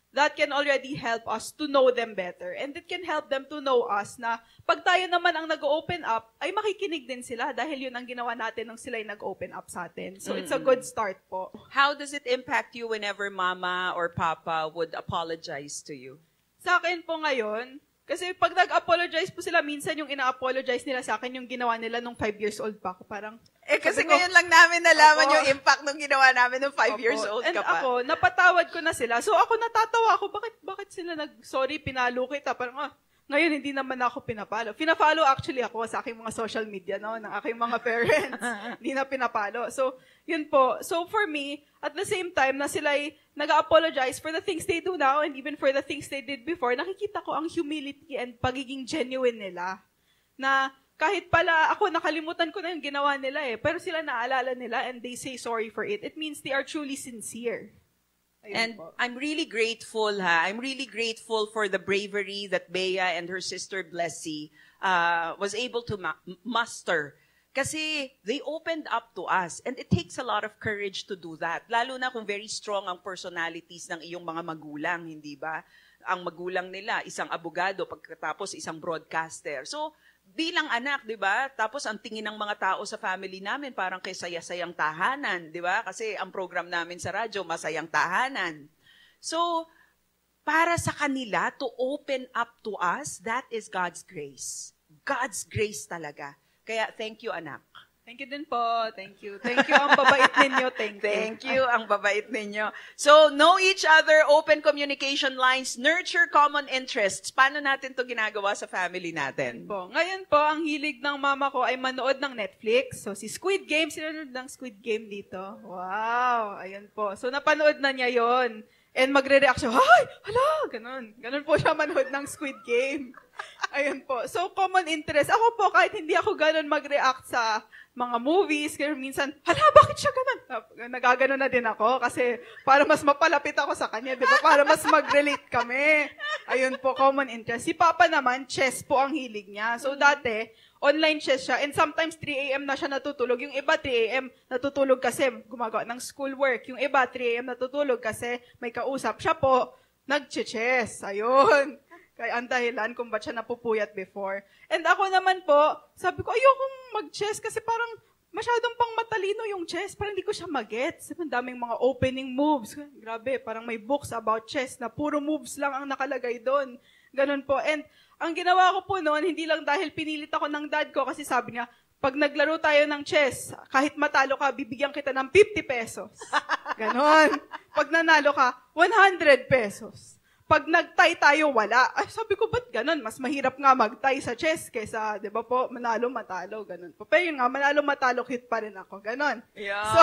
that can already help us to know them better. And it can help them to know us na pag tayo naman ang nag-open up, ay makikinig din sila dahil yun ang ginawa natin nung sila yung nag-open up sa atin. So it's a good start po. How does it impact you whenever mama or papa would apologize to you? Sa akin po ngayon, kasi pag nag-apologize po sila, minsan yung ina-apologize nila sa akin yung ginawa nila nung 5 years old pa ako. Parang, kasi ngayon lang namin nalaman yung impact nung ginawa namin nung 5 years old and ka pa. ako, napatawad ko na sila. So ako natatawa ako, bakit sila sorry, pinalo kita. Parang, ngayon hindi naman ako pinapalo. Pinapalo actually ako sa aking mga social media, no, ng aking mga parents. Hindi na pinapalo. So, yun po. So for me, at the same time na sila ay nag-apologize for the things they do now and even for the things they did before, nakikita ko ang humility and pagiging genuine nila. Na kahit pala ako, nakalimutan ko na yung ginawa nila pero sila naalala nila and they say sorry for it. It means they are truly sincere. Ayun and po. I'm really grateful, I'm really grateful for the bravery that Bea and her sister Blessy was able to muster. Kasi they opened up to us and it takes a lot of courage to do that. Lalo na kung very strong ang personalities ng iyong mga magulang, hindi ba? Ang magulang nila, isang abogado, pagkatapos isang broadcaster. So, bilang anak, 'di ba? Tapos ang tingin ng mga tao sa family namin parang kay saya-sayang tahanan, 'di ba? Kasi ang program namin sa radyo masayang tahanan. So, para sa kanila to open up to us, that is God's grace. God's grace talaga. Kaya thank you, anak. Thank you din po. Thank you. Thank you, ang babait ninyo. Thank you, ang babait ninyo. So, know each other, open communication lines, nurture common interests. Paano natin to ginagawa sa family natin? Ngayon po, ang hilig ng mama ko ay manood ng Netflix. So, si Squid Game, sinunod ng Squid Game dito. Wow! Ayun po. So, napanood na niya yon. And magre-react siya, "Ay! Hala!" Ganun. Ganun po siya manood ng Squid Game. Ayun po. So, common interest. Ako po, kahit hindi ako ganun mag-react sa mga movies, kaya minsan, "Hala, bakit siya ganun?" Nagagano na din ako kasi para mas mapalapit ako sa kanya, di ba? Para mas mag-relate kami. Ayun po, common interest. Si Papa naman, chess po ang hilig niya. So, dati, online chess siya. And sometimes 3 a.m. na siya natutulog. Yung iba 3 a.m. natutulog kasi gumagawa ng schoolwork. Yung iba 3 a.m. natutulog kasi may kausap. Siya po, nag-chess. Ayun. Kaya ang dahilan kung ba't siya napupuyat before. And ako naman po, sabi ko, ayokong mag-chess kasi parang masyadong pang matalino yung chess. Parang hindi ko siya mag-gets. Ang daming mga opening moves. Grabe, parang may books about chess na puro moves lang ang nakalagay doon. Ganun po. And ang ginawa ko po noon, hindi lang dahil pinilit ako ng dad ko kasi sabi niya, pag naglaro tayo ng chess, kahit matalo ka, bibigyan kita ng 50 pesos. Ganon. Pag nanalo ka, 100 pesos. Pag nag-tie tayo, wala. Ay, sabi ko, ba't ganon? Mas mahirap nga mag-tie sa chess kaysa, di ba po, manalo-matalo, ganon po. Pero yun nga, manalo-matalo, cute pa rin ako, ganon. Yan. So,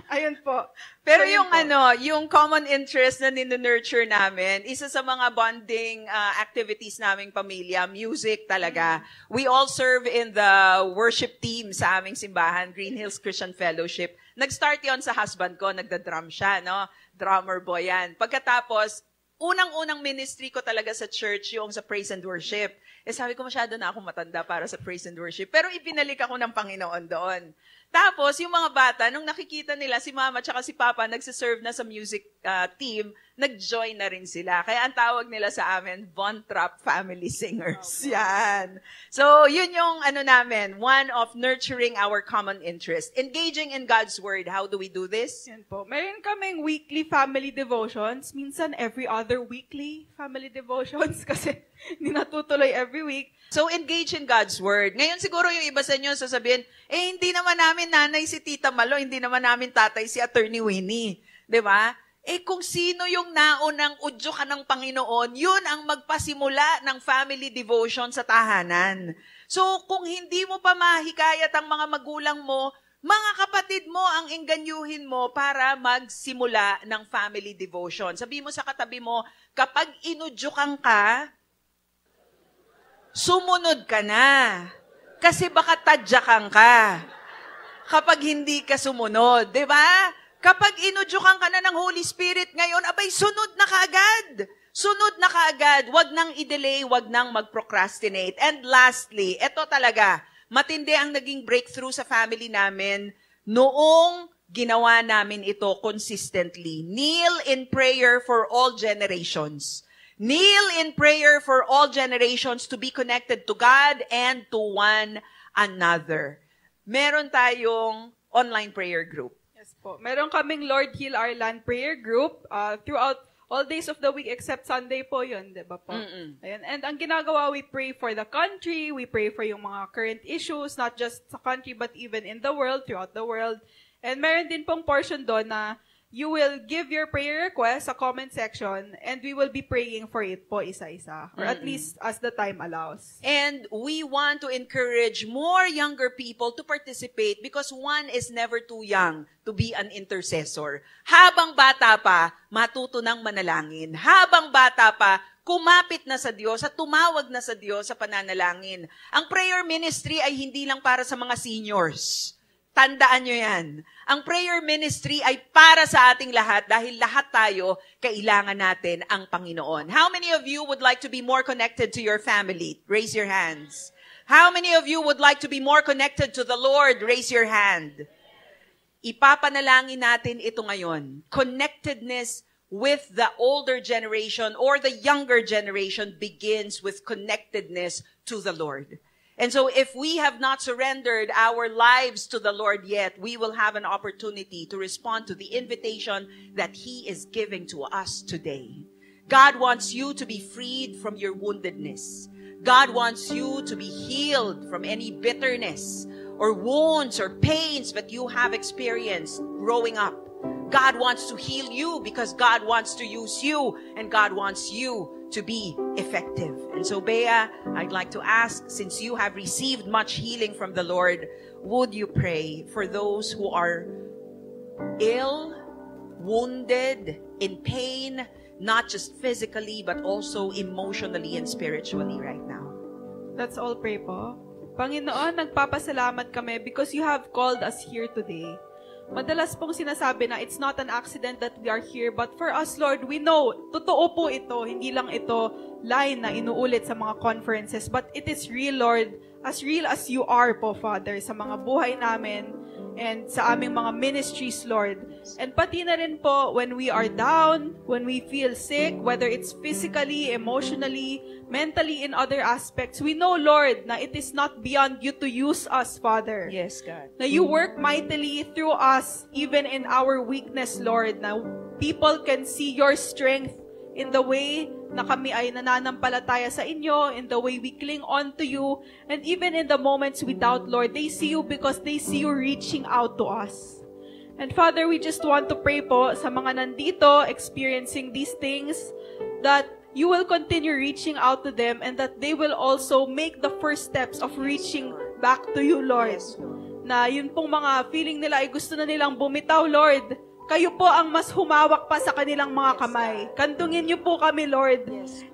ayun po. Pero So, yung po. yung common interest na nurture namin, isa sa mga bonding activities naming pamilya, music talaga. We all serve in the worship team sa aming simbahan, Green Hills Christian Fellowship. Nag-start yon sa husband ko, nagda-drum siya, no? Drummer boy yan. Pagkatapos, unang-unang ministry ko talaga sa church yung sa praise and worship. Sabi ko masyado na ako matanda para sa praise and worship. Pero ibinalik ako ng Panginoon doon. Tapos, yung mga bata, nung nakikita nila si mama at si papa nagsiserve na sa music team, nag-join na rin sila. Kaya ang tawag nila sa amin, Von Trapp Family Singers. Yan. So, yun yung namin, one of nurturing our common interest. Engaging in God's Word. How do we do this? Yan po. Meron kaming weekly family devotions. Minsan every other weekly family devotions kasi hindi natutuloy every week. So, engage in God's Word. Ngayon siguro yung iba sa inyo sasabihin, hindi naman namin nanay si Tita Malo, hindi naman namin tatay si Attorney Winnie. Di ba? Kung sino yung naunang udyo ka ng Panginoon, yun ang magpasimula ng family devotion sa tahanan. So, kung hindi mo pa mahikayat ang mga magulang mo, mga kapatid mo ang enganyuhin mo para magsimula ng family devotion. Sabi mo sa katabi mo, kapag inudyukan ka, sumunod ka na. Kasi baka tadyakan ka. Kapag hindi ka sumunod, di ba? Kapag inudyukan ka na ng Holy Spirit ngayon, abay, sunod na kaagad. Sunod na kaagad. Huwag nang i-delay, huwag nang mag-procrastinate. And lastly, eto talaga, matindi ang naging breakthrough sa family namin noong ginawa namin ito consistently. Kneel in prayer for all generations. Kneel in prayer for all generations to be connected to God and to one another. Meron tayong online prayer group. Yes po. Meron kaming Lord Heal Our Land prayer group throughout all days of the week except Sunday po yun, di ba po? Ayan. And ang ginagawa, we pray for the country, we pray for yung mga current issues, not just sa country but even in the world, throughout the world. And meron din pong portion doon na you will give your prayer request sa comment section and we will be praying for it po isa-isa. Or at least as the time allows. And we want to encourage more younger people to participate because one is never too young to be an intercessor. Habang bata pa, matuto ng manalangin. Habang bata pa, kumapit na sa Diyos at tumawag na sa Diyos sa pananalangin. Ang prayer ministry ay hindi lang para sa mga seniors. Tandaan nyo yan. Ang prayer ministry ay para sa ating lahat dahil lahat tayo kailangan natin ang Panginoon. How many of you would like to be more connected to your family? Raise your hands. How many of you would like to be more connected to the Lord? Raise your hand. Ipapanalangin natin ito ngayon. Connectedness with the older generation or the younger generation begins with connectedness to the Lord. And so if we have not surrendered our lives to the Lord yet, we will have an opportunity to respond to the invitation that He is giving to us today. God wants you to be freed from your woundedness. God wants you to be healed from any bitterness or wounds or pains that you have experienced growing up. God wants to heal you because God wants to use you and God wants you to be effective. And so, Bea, I'd like to ask, since you have received much healing from the Lord, would you pray for those who are ill, wounded, in pain, not just physically, but also emotionally and spiritually right now? Let's all pray po. Panginoon, nagpapasalamat kami because you have called us here today. Madalas pong sinasabi na it's not an accident that we are here, but for us, Lord, we know, totoo po ito, hindi lang ito line na inuulit sa mga conferences, but it is real, Lord, as real as you are po, Father, sa mga buhay namin and sa aming mga ministries, Lord. And pati na rin po, when we are down, when we feel sick, whether it's physically, emotionally, mentally, in other aspects, we know, Lord, na it is not beyond you to use us, Father. Yes, God. Na you work mightily through us, even in our weakness, Lord, na people can see your strength in the way na kami ay nananampalataya sa inyo, in the way we cling on to you, and even in the moments we doubt, Lord, they see you because they see you reaching out to us. And Father, we just want to pray po sa mga nandito experiencing these things, that you will continue reaching out to them and that they will also make the first steps of reaching back to you, Lord. Yes, Lord. Na yun pong mga feeling nila ay gusto na nilang bumitaw, Lord. Kayo po ang mas humawak pa sa kanilang mga kamay. Kandungin niyo po kami, Lord.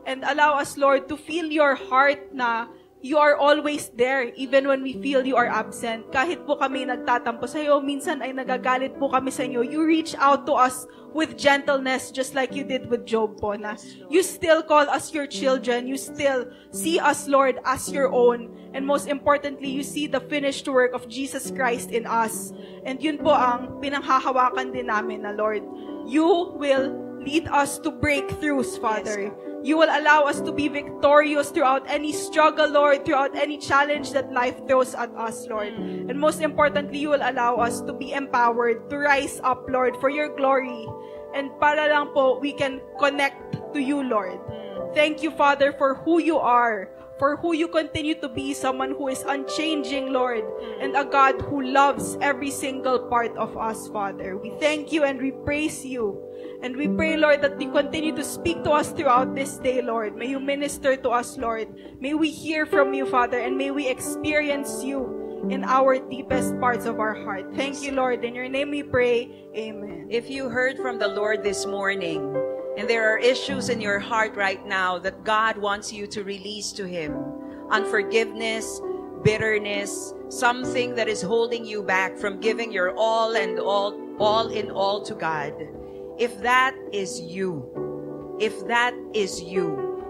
And allow us, Lord, to feel your heart na you are always there, even when we feel you are absent. Kahit po kami nagtatampo sa iyo, minsan ay nagagalit po kami sa inyo, you reach out to us with gentleness, just like you did with Job po, na you still call us your children, you still see us, Lord, as your own, and most importantly, you see the finished work of Jesus Christ in us. And yun po ang pinanghahawakan din namin na, Lord, you will lead us to breakthroughs, Father. You will allow us to be victorious throughout any struggle, Lord, throughout any challenge that life throws at us, Lord. And most importantly, you will allow us to be empowered, to rise up, Lord, for your glory. And para lang po, we can connect to you, Lord. Thank you, Father, for who you are, for who you continue to be, someone who is unchanging, Lord, and a God who loves every single part of us, Father. We thank you and we praise you. And we pray, Lord, that you continue to speak to us throughout this day, Lord. May you minister to us, Lord. May we hear from you, Father, and may we experience you in our deepest parts of our heart. Thank you, Lord. In your name we pray. Amen. If you heard from the Lord this morning, and there are issues in your heart right now that God wants you to release to Him, unforgiveness, bitterness, something that is holding you back from giving your all and all in all to God. If that is you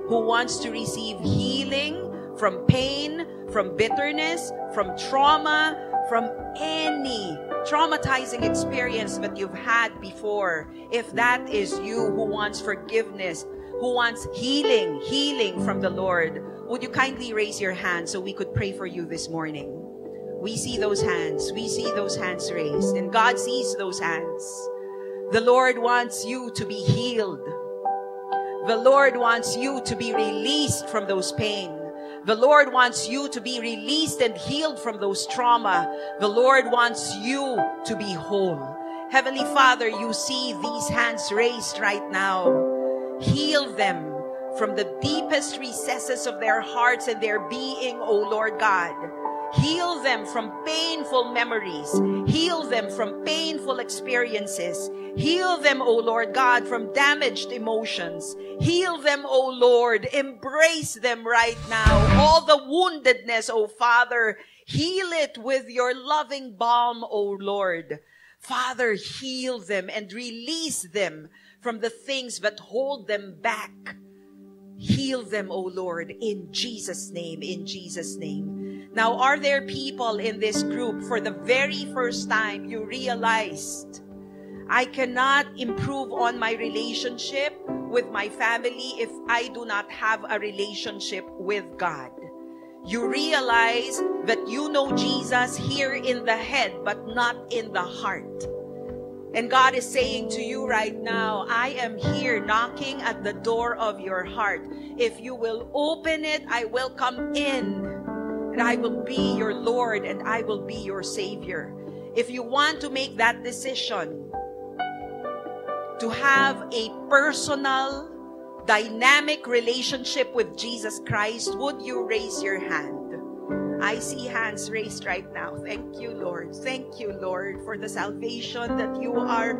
who wants to receive healing from pain, from bitterness, from trauma, from any traumatizing experience that you've had before, if that is you who wants forgiveness, who wants healing from the Lord, would you kindly raise your hand so we could pray for you this morning? We see those hands. We see those hands raised. And God sees those hands. The Lord wants you to be healed. The Lord wants you to be released from those pain. The Lord wants you to be released and healed from those trauma. The Lord wants you to be whole. Heavenly Father, you see these hands raised right now. Heal them from the deepest recesses of their hearts and their being, O Lord God. Heal them from painful memories. Heal them from painful experiences. Heal them, O Lord God, from damaged emotions. Heal them, O Lord. Embrace them right now. All the woundedness, O Father, heal it with your loving balm, O Lord. Father, heal them and release them from the things that hold them back. Heal them, O Lord, in Jesus' name, in Jesus' name. Now, are there people in this group for the very first time you realized, I cannot improve on my relationship with my family if I do not have a relationship with God? You realize that you know Jesus here in the head, but not in the heart. And God is saying to you right now, I am here knocking at the door of your heart. If you will open it, I will come in. And I will be your Lord and I will be your Savior. If you want to make that decision to have a personal, dynamic relationship with Jesus Christ, would you raise your hand? I see hands raised right now. Thank you, Lord. Thank you, Lord, for the salvation that you are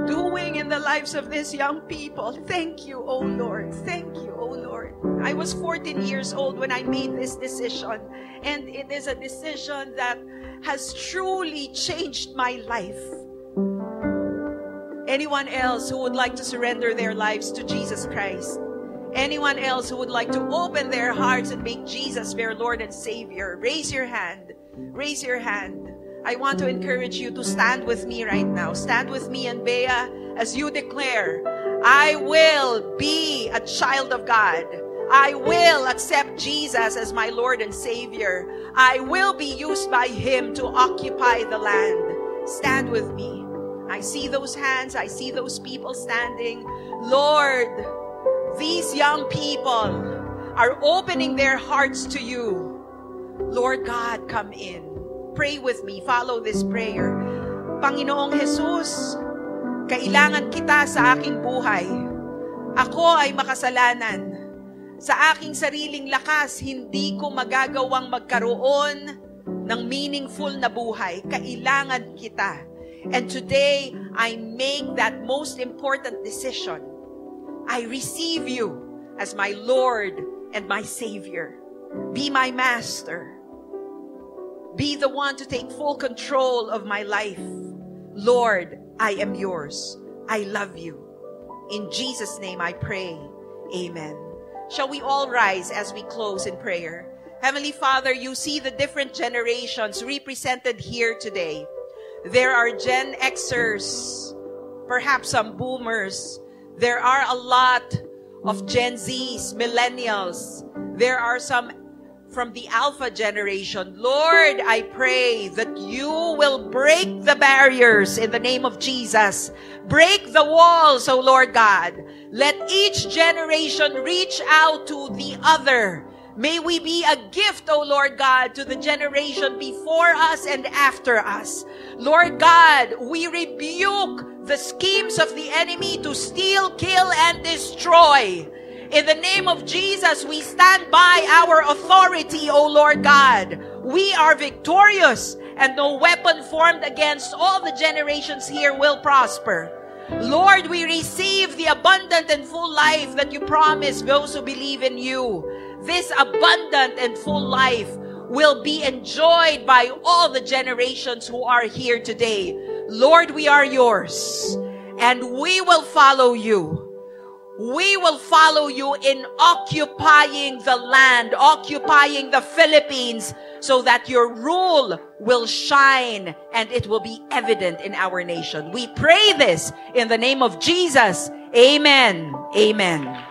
doing in the lives of these young people. Thank you, oh Lord. Thank you, oh Lord. I was 14 years old when I made this decision, and it is a decision that has truly changed my life. Anyone else who would like to surrender their lives to Jesus Christ? Anyone else who would like to open their hearts and make Jesus their Lord and Savior? Raise your hand. Raise your hand. I want to encourage you to stand with me right now. Stand with me and Bea as you declare, I will be a child of God. I will accept Jesus as my Lord and Savior. I will be used by Him to occupy the land. Stand with me. I see those hands. I see those people standing. Lord, these young people are opening their hearts to you. Lord God, come in. Pray with me. Follow this prayer. Panginoong Jesus, kailangan kita sa aking buhay. Ako ay makasalanan. Sa aking sariling lakas, hindi ko magagawang magkaroon ng meaningful na buhay. Kailangan kita. And today, I make that most important decision. I receive you as my Lord and my Savior. Be my master. Be the one to take full control of my life. Lord, I am yours. I love you. In Jesus' name I pray. Amen. Shall we all rise as we close in prayer? Heavenly Father, you see the different generations represented here today. There are Gen Xers, perhaps some boomers. There are a lot of Gen Zs, millennials. There are some from the Alpha generation. Lord, I pray that you will break the barriers in the name of Jesus. Break the walls, O Lord God. Let each generation reach out to the other. May we be a gift, O Lord God, to the generation before us and after us. Lord God, we rebuke the schemes of the enemy to steal, kill, and destroy. In the name of Jesus, we stand by our authority, O Lord God. We are victorious, and no weapon formed against all the generations here will prosper. Lord, we receive the abundant and full life that you promise those who believe in you. This abundant and full life will be enjoyed by all the generations who are here today. Lord, we are yours, and we will follow you. We will follow you in occupying the land, occupying the Philippines, so that your rule will shine and it will be evident in our nation. We pray this in the name of Jesus. Amen. Amen.